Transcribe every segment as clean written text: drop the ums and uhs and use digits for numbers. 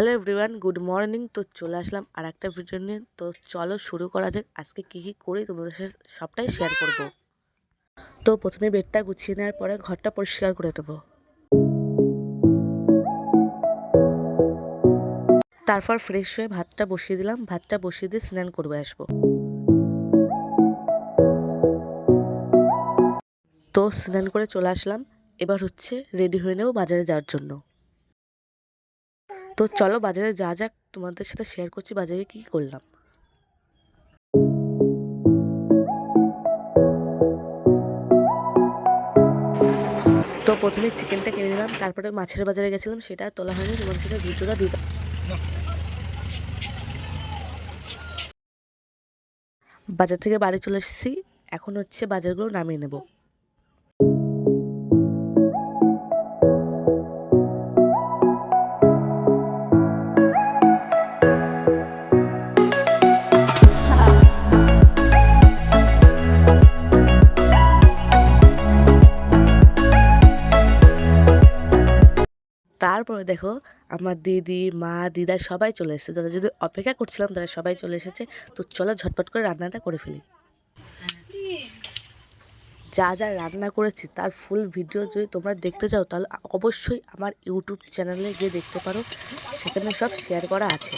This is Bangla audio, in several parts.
Hello everyone, good morning. তো চলে আসলাম আর একটা ভিডিও নিয়ে। তো চলো শুরু করা যাক। আজকে কী কী করি তোমাদের সাথে সবটাই শেয়ার করব। তো প্রথমে বেডটা গুছিয়ে নেওয়ার পরে ঘরটা পরিষ্কার করে নেব। তারপর ফ্রেশ হয়ে ভাতটা বসিয়ে দিলাম। ভাতটা বসিয়ে দিয়ে স্নান করবে আসবো। তো স্নান করে চলে আসলাম। এবার হচ্ছে রেডি হয়ে নেব বাজারে যাওয়ার জন্য। তো চলো বাজারে যা যাক, তোমাদের সাথে শেয়ার করছি বাজারে কী করলাম। তো প্রথমে চিকেনটা কিনে নিলাম, তারপরে মাছের বাজারে গেছিলাম, সেটা তোলা হয়নি, তোমাদের সাথে ভিডিওটা দিলাম। বাজার থেকে বাড়ি চলে এসেছি। এখন হচ্ছে বাজারগুলো নামিয়ে নেব। তারপরে দেখো আমার দিদি, মা, দিদা সবাই চলে এসেছে। যারা যদি অপেক্ষা করছিলাম তারা সবাই চলে এসেছে। তো চলো ঝটপট করে রান্নাটা করে ফেলি। যা যা রান্না করেছি তার ফুল ভিডিও যদি তোমরা দেখতে চাও তাহলে অবশ্যই আমার ইউটিউব চ্যানেলে গিয়ে দেখতে পারো। সেখানে সব শেয়ার করা আছে।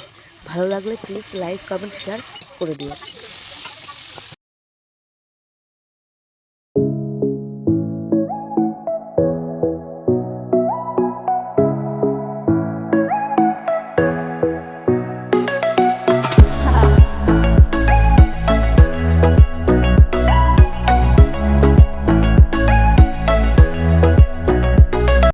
ভালো লাগলে প্লিজ লাইক, কমেন্ট, শেয়ার করে দিও।